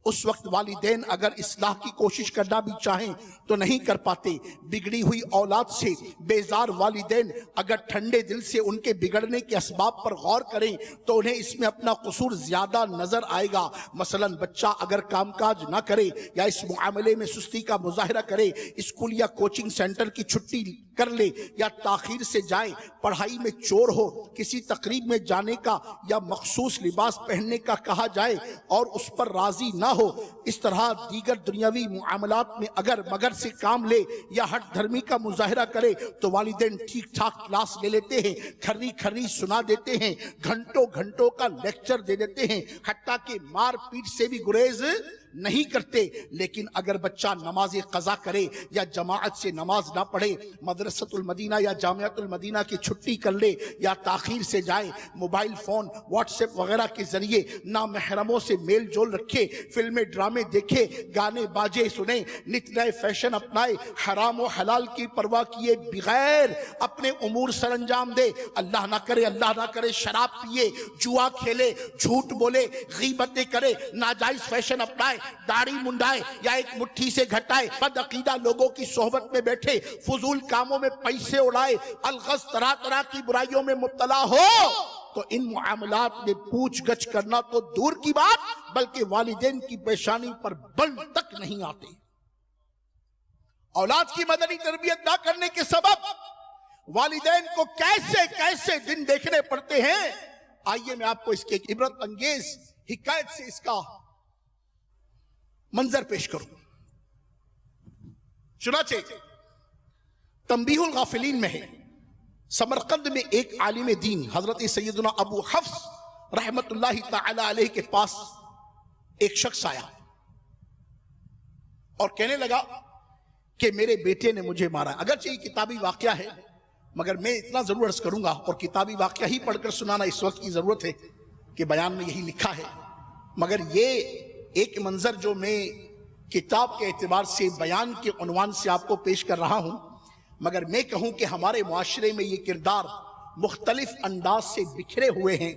اس وقت والدین اگر اصلاح کی کوشش کرنا بھی چاہیں تو نہیں کر پاتے۔ بگڑی ہوئی اولاد سے بیزار والدین اگر ٹھنڈے دل سے ان کے بگڑنے کے اسباب پر غور کریں تو انہیں اس میں اپنا قصور زیادہ نظر آئے گا۔ مثلا بچہ اگر کام کاج نہ کرے یا اس معاملے میں سستی کا مظاہرہ کرے، اسکول یا کوچنگ سینٹر کی چھٹی کر لے یا تاخیر سے جائے، پڑھائی میں چور ہو، کسی تقریب میں جانے کا یا مخصوص لباس پہننے کا کہا جائے اور اس پر راضی نہ ہو، اس طرح دیگر دنیاوی معاملات میں اگر مگر سے کام لے یا ہٹ دھرمی کا مظاہرہ کرے تو والدین ٹھیک ٹھاک کلاس لے لیتے ہیں، کھری کھری سنا دیتے ہیں، گھنٹوں گھنٹوں کا لیکچر دے دیتے ہیں، حتیٰ کہ مار پیٹ سے بھی گریز نہیں کرتے۔ لیکن اگر بچہ نماز قضا کرے یا جماعت سے نماز نہ پڑھے، مدرسۃ المدینہ یا جامعۃ المدینہ کی چھٹی کر لے یا تاخیر سے جائے، موبائل فون، واٹس ایپ وغیرہ کے ذریعے نامحرموں سے میل جول رکھے، فلمیں ڈرامے دیکھے، گانے باجے سنے، نت نئے فیشن اپنائے، حرام و حلال کی پرواہ کیے بغیر اپنے امور سر انجام دے، اللہ نہ کرے شراب پیے، جوا کھیلے، جھوٹ بولے، غیبتیں کرے، ناجائز فیشن اپنائے، داڑھی منڈائے یا ایک مٹھی سے گھٹائے، بد عقیدہ لوگوں کی صحبت میں بیٹھے، فضول کاموں میں پیسے اڑائے، الغرض طرح طرح کی برائیوں میں مبتلا ہو، تو ان معاملات میں پوچھ گچھ کرنا تو دور کی بات بلکہ والدین کی پیشانی پر بل تک نہیں آتے۔ اولاد کی مدنی تربیت نہ کرنے کے سبب والدین کو کیسے کیسے دن دیکھنے پڑتے ہیں۔ آئیے میں آپ کو اس کے عبرت انگیز حکایت سے اس کا منظر پیش کروں۔ چنانچہ تنبیہ الغافلین میں ہے، سمرقند میں ایک عالم دین حضرت سیدنا ابو حفص رحمت اللہ تعالی علیہ کے پاس ایک شخص آیا اور کہنے لگا کہ میرے بیٹے نے مجھے مارا۔ اگرچہ یہ کتابی واقعہ ہے، مگر میں اتنا ضرور عرض کروں گا، اور کتابی واقعہ ہی پڑھ کر سنانا اس وقت کی ضرورت ہے کہ بیان میں یہی لکھا ہے، مگر یہ ایک منظر جو میں کتاب کے اعتبار سے بیان کے عنوان سے آپ کو پیش کر رہا ہوں، مگر میں کہوں کہ ہمارے معاشرے میں یہ کردار مختلف انداز سے بکھرے ہوئے ہیں۔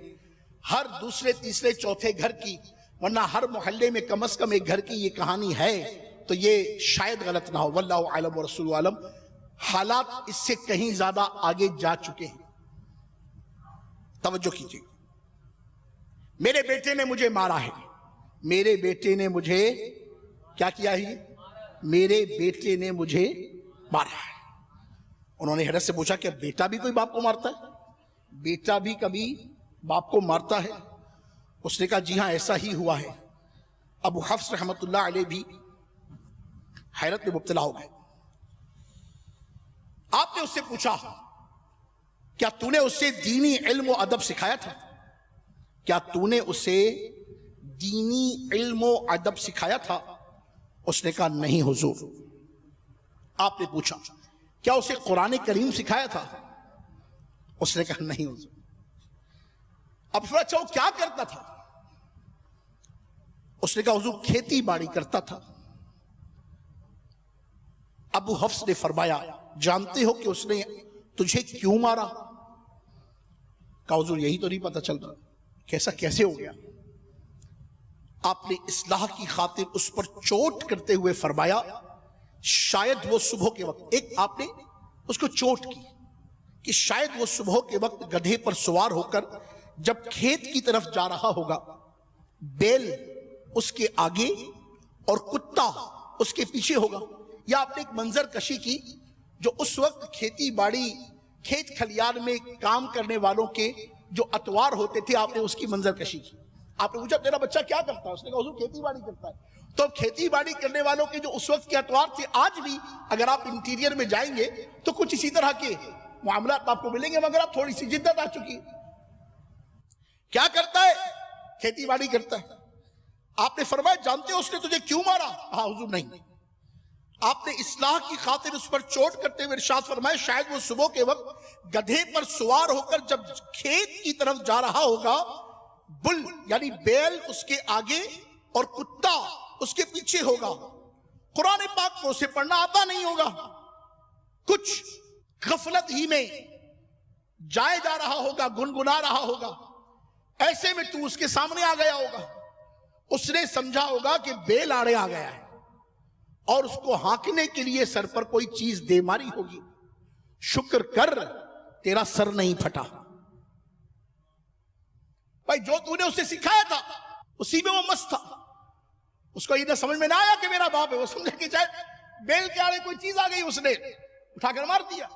ہر دوسرے تیسرے چوتھے گھر کی، ورنہ ہر محلے میں کم از کم ایک گھر کی یہ کہانی ہے تو یہ شاید غلط نہ ہو، واللہ عالم ورسول عالم، حالات اس سے کہیں زیادہ آگے جا چکے ہیں۔ توجہ کیجیے، میرے بیٹے نے مجھے مارا ہے، میرے بیٹے نے مجھے کیا کیا ہے؟ میرے بیٹے نے مجھے مارا ہے۔ انہوں نے حضرت سے پوچھا کہ بیٹا بھی کوئی باپ کو مارتا ہے؟ بیٹا بھی کبھی باپ کو مارتا ہے؟ اس نے کہا جی ہاں ایسا ہی ہوا ہے۔ ابو حفص رحمت اللہ علیہ بھی حیرت میں مبتلا ہو گئے۔ آپ نے اس سے پوچھا کیا تو نے اسے دینی علم و ادب سکھایا تھا؟ کیا تو نے اسے دینی علم و ادب سکھایا تھا؟ اس نے کہا نہیں حضور۔ آپ نے پوچھا کیا اسے قرآن کریم سکھایا تھا؟ اس نے کہا نہیں حضور۔ اب پھر اچھا وہ کیا کرتا تھا؟ اس نے کہا حضور کھیتی باڑی کرتا تھا۔ ابو حفص نے فرمایا جانتے ہو کہ اس نے تجھے کیوں مارا؟ کہا حضور یہی تو نہیں پتہ چل رہا کیسا کیسے ہو گیا۔ آپ نے اصلاح کی خاطر اس پر چوٹ کرتے ہوئے فرمایا شاید وہ صبح کے وقت، ایک آپ نے اس کو چوٹ کی کہ شاید وہ صبح کے وقت گدھے پر سوار ہو کر جب کھیت کی طرف جا رہا ہوگا، بیل اس کے آگے اور کتا اس کے پیچھے ہوگا، یا آپ نے ایک منظر کشی کی جو اس وقت کھیتی باڑی کھیت کھلیان میں کام کرنے والوں کے جو اتوار ہوتے تھے، آپ نے اس کی منظر کشی کی۔ آپ نے پوچھا تیرا بچہ کیا کرتا ہے؟ اس نے کہا حضور کھیتی باڑی کرتا ہے۔ تو کھیتی باڑی کرنے والوں کے جو اس وقت کے اتوار تھے، آج بھی اگر آپ انٹیریئر میں جائیں گے تو کچھ اسی طرح کے معاملات آپ کو ملیں گے، مگر اب تھوڑی سی جدت آ چکی ہے۔ کیا کرتا ہے؟ کھیتی باڑی کرتا ہے۔ آپ نے فرمایا جانتے ہو اس نے تجھے کیوں مارا؟ ہاں حضور نہیں۔ آپ نے اصلاح کی خاطر اس پر چوٹ کرتے ہوئے ارشاد فرمایا شاید وہ صبح کے وقت گدھے پر سوار ہو کر جب کھیت کی طرف جا رہا ہوگا، بل یعنی بیل اس کے آگے اور کتا اس کے پیچھے ہوگا، قرآن پاک کو اسے پڑھنا آتا نہیں ہوگا، کچھ غفلت ہی میں جائے جا رہا ہوگا، گنگنا رہا ہوگا، ایسے میں تو اس کے سامنے آ گیا ہوگا، اس نے سمجھا ہوگا کہ بیل آڑے آ گیا ہے اور اس کو ہانکنے کے لیے سر پر کوئی چیز دے ماری ہوگی، شکر کر تیرا سر نہیں پھٹا۔ بھائی جو تو نے اسے سکھایا تھا اسی میں وہ مست تھا، اس کو یہ نہ سمجھ میں نہ آیا کہ میرا باپ ہے، وہ سمجھا کہ چاہے بیل کے آڑے کوئی چیز آ گئی اس نے اٹھا کر مار دیا۔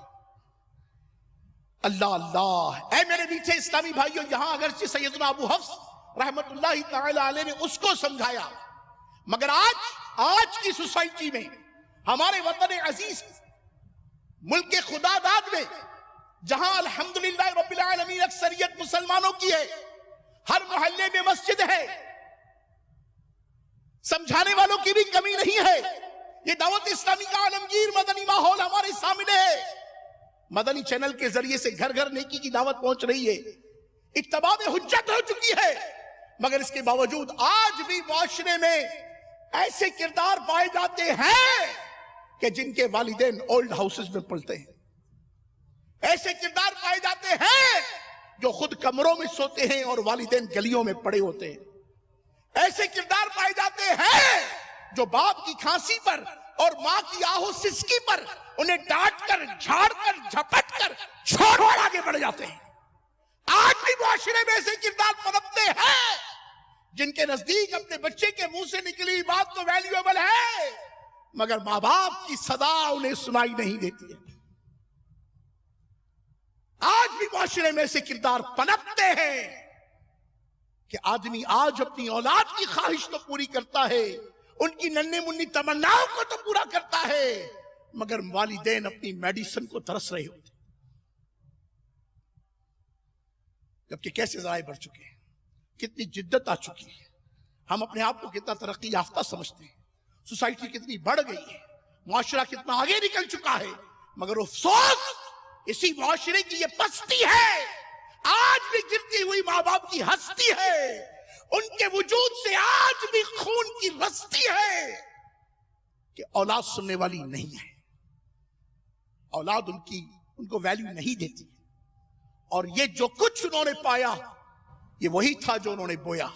اللہ اللہ، اے میرے میٹھے اسلامی بھائیوں، یہاں اگرچہ سیدنا ابو حفص رحمت اللہ تعالی علیہ نے اس کو سمجھایا، مگر آج کی سوسائٹی میں، ہمارے وطن عزیز ملک خدا داد میں، جہاں الحمدللہ رب العالمین اکثریت مسلمانوں کی ہے، ہر محلے میں مسجد ہے، سمجھانے والوں کی بھی کمی نہیں ہے، یہ دعوت اسلامی کا عالمگیر مدنی ماحول ہمارے سامنے ہے، مدنی چینل کے ذریعے سے گھر گھر نیکی کی دعوت پہنچ رہی ہے، اتباع حجت ہو چکی ہے، مگر اس کے باوجود آج بھی معاشرے میں ایسے کردار پائے جاتے ہیں کہ جن کے والدین اولڈ ہاؤسز میں پلتے ہیں، ایسے کردار پائے جاتے ہیں جو خود کمروں میں سوتے ہیں اور والدین گلیوں میں پڑے ہوتے ہیں، ایسے کردار پائے جاتے ہیں جو باپ کی کھانسی پر اور ماں کی آہو سسکی پر انہیں ڈانٹ کر جھاڑ کر جھپٹ کر چھوڑ آگے بڑھ جاتے ہیں۔ آج بھی معاشرے میں ایسے کردار پنپتے ہیں جن کے نزدیک اپنے بچے کے منہ سے نکلی بات تو ویلیویبل ہے، مگر ماں باپ کی صدا انہیں سنائی نہیں دیتی ہے۔ آج بھی معاشرے میں ایسے کردار پنپتے ہیں کہ آدمی آج اپنی اولاد کی خواہش تو پوری کرتا ہے، ان کی ننھی منی تمناؤں کو تو پورا کرتا ہے، مگر والدین اپنی میڈیسن کو ترس رہے ہوتے، جبکہ کیسے ذرائع بڑھ چکے ہیں، کتنی جدت آ چکی ہے، ہم اپنے آپ کو کتنا ترقی یافتہ سمجھتے ہیں، سوسائٹی کتنی بڑھ گئی ہے، معاشرہ کتنا آگے نکل چکا ہے، مگر افسوس اسی معاشرے کی یہ پستی ہے، آج بھی گرتی ہوئی ماں باپ کی ہستی ہے، ان کے وجود سے آج بھی خون کی رستی ہے کہ اولاد سننے والی نہیں ہے، اولاد ان کو ویلیو نہیں دیتی، اور یہ جو کچھ انہوں نے پایا یہ وہی تھا جو انہوں نے بویا۔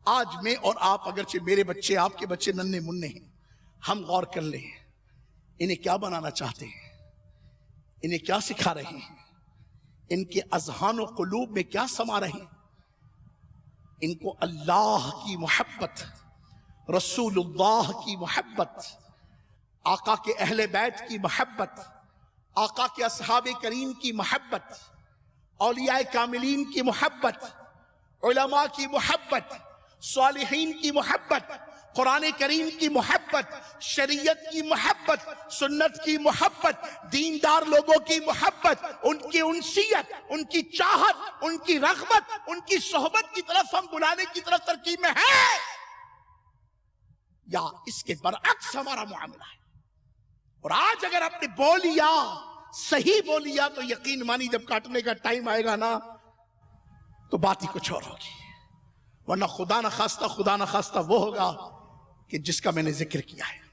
آج میں اور آپ، اگرچہ میرے بچے آپ کے بچے ننھے منھے ہیں، ہم غور کر لیں انہیں کیا بنانا چاہتے ہیں، انہیں کیا سکھا رہے ہیں، ان کے اذہان و قلوب میں کیا سما رہے ہیں۔ ان کو اللہ کی محبت، رسول اللہ کی محبت، آقا کے اہل بیت کی محبت، آقا کے اصحاب کریم کی محبت، اولیاء کاملین کی محبت، علماء کی محبت، صالحین کی محبت، قرآن کریم کی محبت، شریعت کی محبت، سنت کی محبت، دیندار لوگوں کی محبت، ان کی انسیت، ان کی چاہت، ان کی رغبت، ان کی صحبت کی طرف ہم بلانے کی طرف ترکیب میں ہیں، یا اس کے برعکس ہمارا معاملہ ہے؟ اور آج اگر آپ نے بولیا، صحیح بولیا، تو یقین مانی جب کاٹنے کا ٹائم آئے گا نا تو بات ہی کچھ اور ہوگی، ورنہ خدا نہ خواستہ وہ ہوگا کہ جس کا میں نے ذکر کیا ہے۔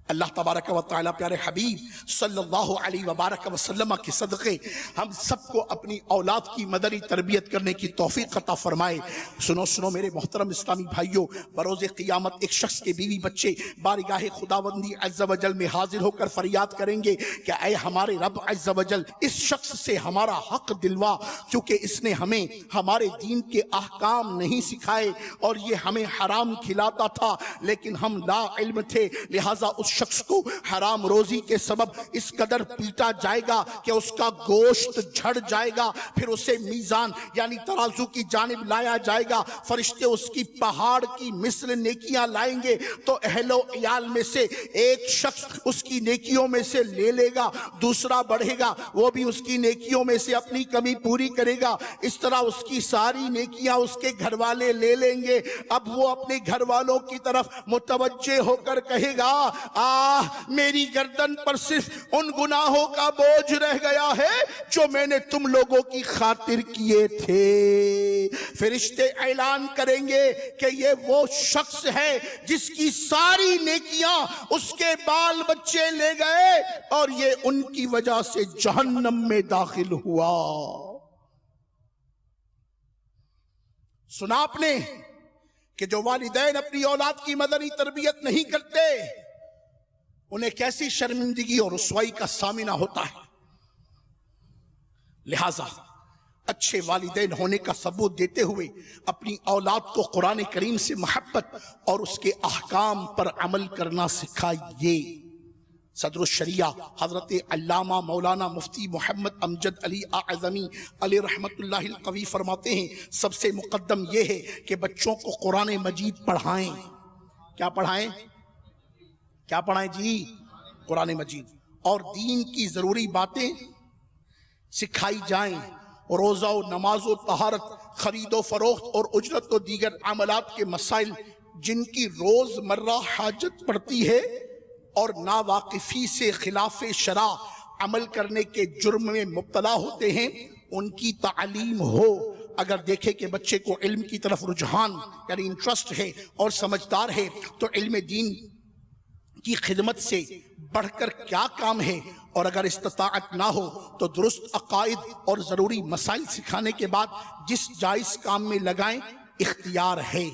اللہ تبارک و تعالیٰ پیارے حبیب صلی اللہ علیہ وبارک وسلم کے صدقے ہم سب کو اپنی اولاد کی مدنی تربیت کرنے کی توفیق عطا فرمائے۔ سنو میرے محترم اسلامی بھائیوں، بروز قیامت ایک شخص کے بیوی بچے بارگاہ خداوندی عز و جل میں حاضر ہو کر فریاد کریں گے کہ اے ہمارے رب عز و جل، اس شخص سے ہمارا حق دلوا، کیونکہ اس نے ہمیں ہمارے دین کے احکام نہیں سکھائے اور یہ ہمیں حرام کھلاتا تھا، لیکن ہم لا علم تھے، لہٰذا اس شخص کو حرام روزی کے سبب اس قدر پیٹا جائے گا کہ اس کا گوشت جھڑ جائے گا، پھر اسے میزان یعنی ترازو کی جانب لایا جائے گا، فرشتے اس کی پہاڑ کی مثل نیکیاں لائیں گے، تو اہل و عیال میں سے ایک شخص اس کی نیکیوں میں سے لے لے گا، دوسرا بڑھے گا، وہ بھی اس کی نیکیوں میں سے اپنی کمی پوری کرے گا، اس طرح اس کی ساری نیکیاں اس کے گھر والے لے لیں گے۔ اب وہ اپنے گھر والوں کی طرف متوجہ ہو کر کہے گا، میری گردن پر صرف ان گناہوں کا بوجھ رہ گیا ہے جو میں نے تم لوگوں کی خاطر کیے تھے۔ فرشتے اعلان کریں گے کہ یہ وہ شخص ہے جس کی ساری نیکیاں اس کے بال بچے لے گئے اور یہ ان کی وجہ سے جہنم میں داخل ہوا۔ سنا آپ نے کہ جو والدین اپنی اولاد کی مدنی تربیت نہیں کرتے انہیں کیسی شرمندگی اور رسوائی کا سامنا ہوتا ہے۔ لہٰذا اچھے والدین ہونے کا ثبوت دیتے ہوئے اپنی اولاد کو قرآن کریم سے محبت اور اس کے احکام پر عمل کرنا سکھائیے۔ صدر الشریعہ حضرت علامہ مولانا مفتی محمد امجد علی اعظمی علیہ رحمت اللہ القوی فرماتے ہیں، سب سے مقدم یہ ہے کہ بچوں کو قرآن مجید پڑھائیں۔ کیا پڑھائیں؟ کیا پڑھائیں جی؟ قرآن مجید، اور دین کی ضروری باتیں سکھائی جائیں، روزہ و نماز و طہارت، خرید و فروخت اور اجرت و دیگر عملات کے مسائل جن کی روز مرہ حاجت پڑتی ہے اور ناواقفی سے خلاف شرع عمل کرنے کے جرم میں مبتلا ہوتے ہیں، ان کی تعلیم ہو۔ اگر دیکھے کہ بچے کو علم کی طرف رجحان یعنی انٹرسٹ ہے اور سمجھدار ہے تو علم دین کی خدمت سے بڑھ کر کیا کام ہے، اور اگر استطاعت نہ ہو تو درست عقائد اور ضروری مسائل سکھانے کے بعد جس جائز کام میں لگائیں اختیار ہے۔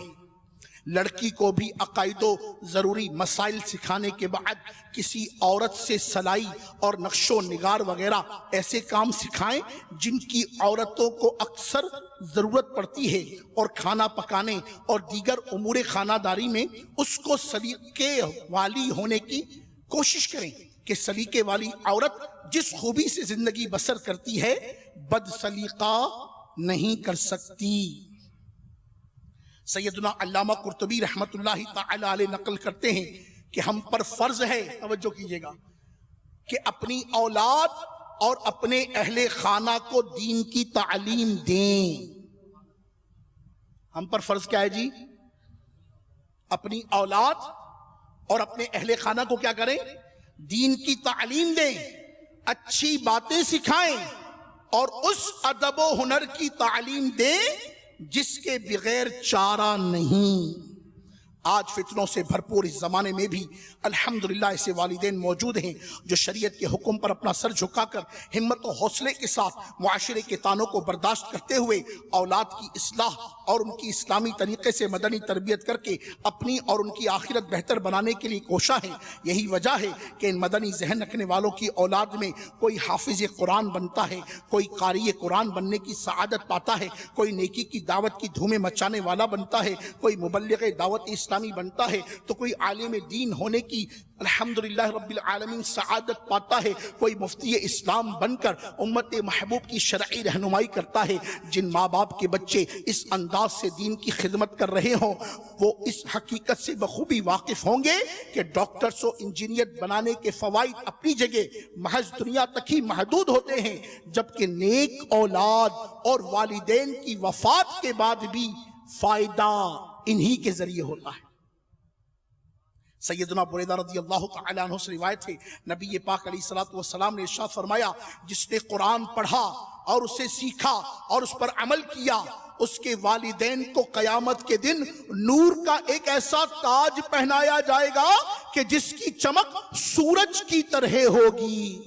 لڑکی کو بھی عقائد و ضروری مسائل سکھانے کے بعد کسی عورت سے سلائی اور نقش و نگار وغیرہ ایسے کام سکھائیں جن کی عورتوں کو اکثر ضرورت پڑتی ہے، اور کھانا پکانے اور دیگر امور خانہ داری میں اس کو سلیقے والی ہونے کی کوشش کریں کہ سلیقے والی عورت جس خوبی سے زندگی بسر کرتی ہے بد سلیقہ نہیں کر سکتی۔ سیدنا علامہ قرطبی رحمت اللہ تعالی علیہ نقل کرتے ہیں کہ ہم پر فرض ہے، توجہ کیجئے گا، کہ اپنی اولاد اور اپنے اہل خانہ کو دین کی تعلیم دیں۔ ہم پر فرض کیا ہے جی؟ اپنی اولاد اور اپنے اہل خانہ کو کیا کریں؟ دین کی تعلیم دیں، اچھی باتیں سکھائیں اور اس ادب و ہنر کی تعلیم دیں جس کے بغیر چارہ نہیں۔ آج فتنوں سے بھرپور اس زمانے میں بھی الحمدللہ ایسے والدین موجود ہیں جو شریعت کے حکم پر اپنا سر جھکا کر ہمت و حوصلے کے ساتھ معاشرے کے تانوں کو برداشت کرتے ہوئے اولاد کی اصلاح اور ان کی اسلامی طریقے سے مدنی تربیت کر کے اپنی اور ان کی آخرت بہتر بنانے کے لیے کوشاں ہیں۔ یہی وجہ ہے کہ ان مدنی ذہن رکھنے والوں کی اولاد میں کوئی حافظ قرآن بنتا ہے، کوئی قاری قرآن بننے کی سعادت پاتا ہے، کوئی نیکی کی دعوت کی دھومیں مچانے والا بنتا ہے، کوئی مبلغ دعوت اسلامی بنتا ہے، تو کوئی عالم دین ہونے کی الحمدللہ رب العالمین سعادت پاتا ہے، کوئی مفتی اسلام بن کر امت محبوب کی شرعی رہنمائی کرتا ہے۔ جن ماں باپ کے بچے اس انداز سے دین کی خدمت کر رہے ہوں وہ اس حقیقت سے بخوبی واقف ہوں گے کہ ڈاکٹرز و انجینئر بنانے کے فوائد اپنی جگہ محض دنیا تک ہی محدود ہوتے ہیں، جبکہ نیک اولاد اور والدین کی وفات کے بعد بھی فائدہ انہی کے ذریعے ہوتا ہے۔ سیدنا بریدہ رضی اللہ تعالیٰ عنہ سے روایت ہے، نبی پاک علیہ السلام نے ارشاد فرمایا، جس نے قرآن پڑھا اور اسے سیکھا اور اس پر عمل کیا، اس کے والدین کو قیامت کے دن نور کا ایک ایسا تاج پہنایا جائے گا کہ جس کی چمک سورج کی طرح ہوگی،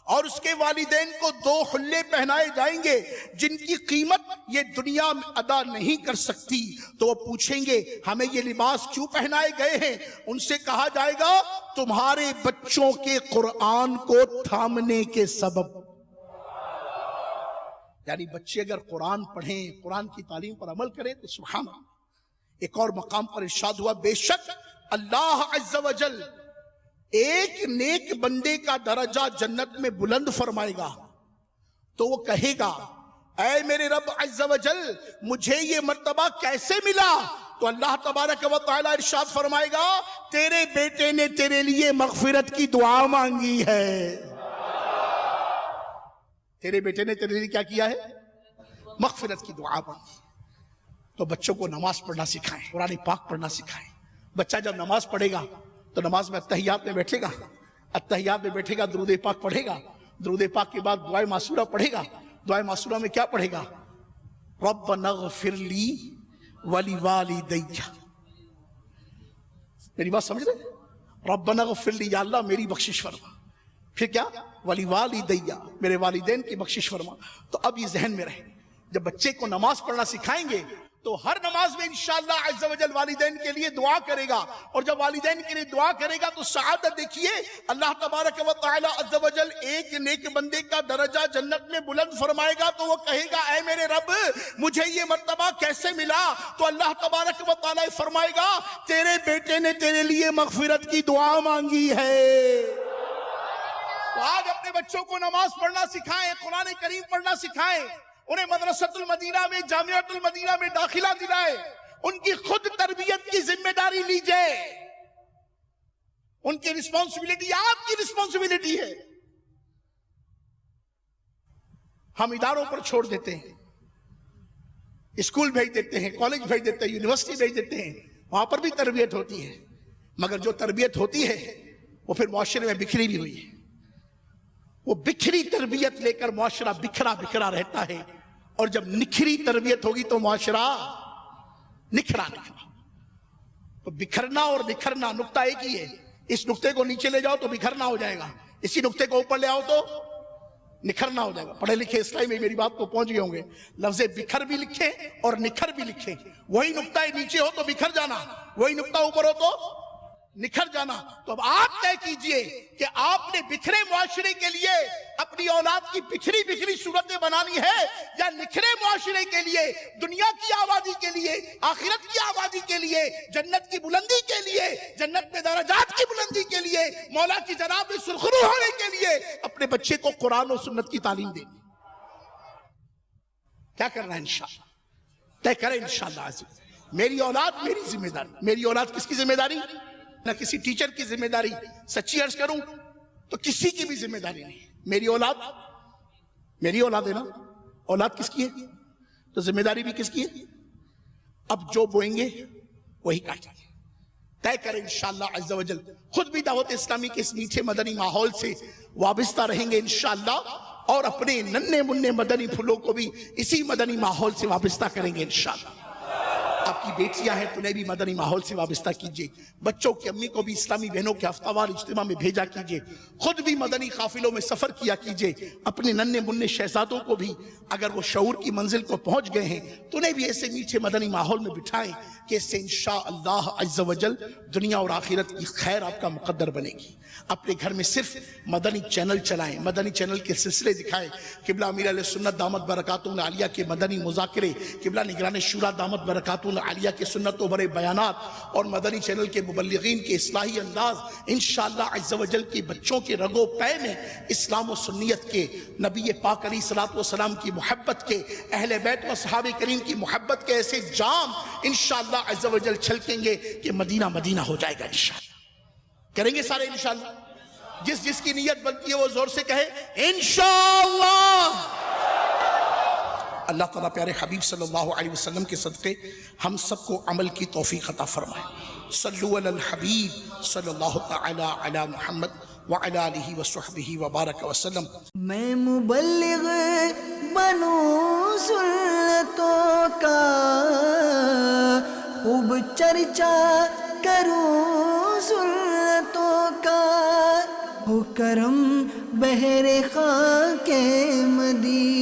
اور اس کے والدین کو 2 حلے پہنائے جائیں گے جن کی قیمت یہ دنیا میں ادا نہیں کر سکتی۔ تو وہ پوچھیں گے ہمیں یہ لباس کیوں پہنائے گئے ہیں؟ ان سے کہا جائے گا تمہارے بچوں کے قرآن کو تھامنے کے سبب۔ یعنی بچے اگر قرآن پڑھیں، قرآن کی تعلیم پر عمل کریں تو سبحان اللہ۔ ایک اور مقام پر ارشاد ہوا، بے شک اللہ عز و جل ایک نیک بندے کا درجہ جنت میں بلند فرمائے گا، تو وہ کہے گا اے میرے رب عز و جل مجھے یہ مرتبہ کیسے ملا؟ تو اللہ تبارک و تعالی ارشاد فرمائے گا تیرے بیٹے نے تیرے لیے مغفرت کی دعا مانگی ہے۔ تیرے بیٹے نے تیرے لیے کیا کیا ہے؟ مغفرت کی دعا مانگی۔ تو بچوں کو نماز پڑھنا سکھائیں، قرآن پاک پڑھنا سکھائیں۔ بچہ جب نماز پڑھے گا تو نماز میں اتحیات میں بیٹھے گا، اتحیات میں بیٹھے گا، درود پاک پڑھے گا، درود پاک کے بعد دعائے معصورہ پڑھے گا۔ دعائے معصورہ میں کیا پڑھے گا؟ ربنا اغفر لی ولوالدی۔ میری بات سمجھ رہے؟ ربنا اغفر لی، یا اللہ میری بخشش فرما۔ پھر کیا؟ ولوالدی، میرے والدین کی بخشش فرما۔ تو اب یہ ذہن میں رہے، جب بچے کو نماز پڑھنا سکھائیں گے تو ہر نماز میں انشاءاللہ عز و جل والدین کے لیے دعا کرے گا، اور جب والدین کے لیے دعا کرے گا تو سعادت دیکھیے، اللہ تبارک و تعالی عز و جل ایک نیک بندے کا درجہ جنت میں بلند فرمائے گا، تو وہ کہے گا اے میرے رب مجھے یہ مرتبہ کیسے ملا؟ تو اللہ تبارک و تعالی فرمائے گا تیرے بیٹے نے تیرے لیے مغفرت کی دعا مانگی ہے۔ تو آج اپنے بچوں کو نماز پڑھنا سکھائیں، قرآن کریم پڑھنا سکھائیں، انہیں مدرسۃ المدینہ میں، جامعۃ المدینہ میں داخلہ دلائے، ان کی خود تربیت کی ذمہ داری لیجئے۔ ان کی رسپانسبلٹی آپ کی رسپانسبلٹی ہے۔ ہم اداروں پر چھوڑ دیتے ہیں، اسکول بھیج دیتے ہیں، کالج بھیج دیتے ہیں، یونیورسٹی بھیج دیتے ہیں، وہاں پر بھی تربیت ہوتی ہے، مگر جو تربیت ہوتی ہے وہ پھر معاشرے میں بکھری بھی ہوئی ہے۔ وہ بکھری تربیت لے کر معاشرہ بکھرا بکھرا رہتا ہے، اور جب نکھری تربیت ہوگی تو معاشرہ نکھرا نکھرا۔ تو بکھرنا اور نکھرنا نقطہ ایک ہی ہے، اس نقطے کو نیچے لے جاؤ تو بکھرنا ہو جائے گا، اسی نقطے کو اوپر لے آؤ تو نکھرنا ہو جائے گا۔ پڑھے لکھے اسلائی میں میری بات کو پہنچ گئے ہوں گے، لفظ بکھر بھی لکھے اور نکھر بھی لکھے، وہی نقطہ نیچے ہو تو بکھر جانا، وہی نقطہ اوپر ہو تو نکھر جانا۔ تو اب آپ طے کیجئے کہ آپ نے بکھرے معاشرے کے لیے اپنی اولاد کی بکھری بکھری صورتیں بنانی ہے، یا نکھرے معاشرے کے لیے، دنیا کی آبادی کے لیے، آخرت کی آبادی کے لیے، جنت کی بلندی کے لیے، جنت میں درجات کی بلندی کے لیے، مولا کی جناب میں سرخرو ہونے کے لیے اپنے بچے کو قرآن و سنت کی تعلیم دینی۔ کیا کرنا ہے؟ انشاءاللہ طے کریں انشاءاللہ عزیز۔ میری اولاد میری ذمہ داری۔ میری اولاد کس کی ذمہ داری؟ نہ کسی ٹیچر کی ذمہ داری، سچی عرض کروں تو کسی کی بھی ذمہ داری نہیں۔ میری اولاد میری اولاد ہے نا، اولاد کس کی ہے تو ذمہ داری بھی کس کی ہے۔ اب جو بوئیں گے وہی کاٹیں گے۔ طے کریں انشاءاللہ عز و جل، خود بھی دعوت اسلامی کے اس میٹھے مدنی ماحول سے وابستہ رہیں گے انشاءاللہ، اور اپنے ننھے منھے مدنی پھولوں کو بھی اسی مدنی ماحول سے وابستہ کریں گے انشاءاللہ۔ آپ کی بیٹیاں ہیں انہیں بھی مدنی ماحول سے وابستہ کیجئے، بچوں کی امی کو بھی اسلامی بہنوں کے ہفتہ وار اجتماع میں بھیجا کیجئے، خود بھی مدنی قافلوں میں سفر کیا کیجئے، اپنے ننھے منھے شہزادوں کو بھی اگر وہ شعور کی منزل کو پہنچ گئے ہیں تو انہیں بھی ایسے میٹھے مدنی ماحول میں بٹھائیں کہ اس سے انشاءاللہ عز و جل دنیا اور آخرت کی خیر آپ کا مقدر بنے گی۔ اپنے گھر میں صرف مدنی چینل چلائیں، مدنی چینل کے سلسلے دکھائیں، قبلہ امیر علیہ سنت دامت برکاتہ عالیہ کے مدنی مذاکرے، قبلہ نگران شورا دامت برکاتہ عالیہ کے سنت و برے بیانات اور مدنی چینل کے مبلغین کے اصلاحی انداز انشاءاللہ عز و جل کے بچوں کے رگو پے میں اسلام و سنیت کے، نبی پاک علیہ الصلوۃ والسلام کی محبت کے، اہل بیت و صحابہ کریم کی محبت کے ایسے جام انشاءاللہ عز و جل چھلکیں گے کہ مدینہ مدینہ ہو جائے گا انشاءاللہ۔ کریں گے سارے انشاءاللہ؟ جس کی نیت بنتی ہے وہ زور سے کہے انشاءاللہ۔ اللہ تعالیٰ پیارے حبیب صلی اللہ علیہ وسلم کے صدقے ہم سب کو عمل کی توفیق عطا فرمائے۔ صلو علی الحبیب صلی اللہ تعالی علی محمد وعلی آلہ وصحبہ وبارک وسلم۔ میں مبلغ بنوں سنتوں کا، خوب چرچا کروں سنتوں کا، ہو کرم بہر خاک مدینہ۔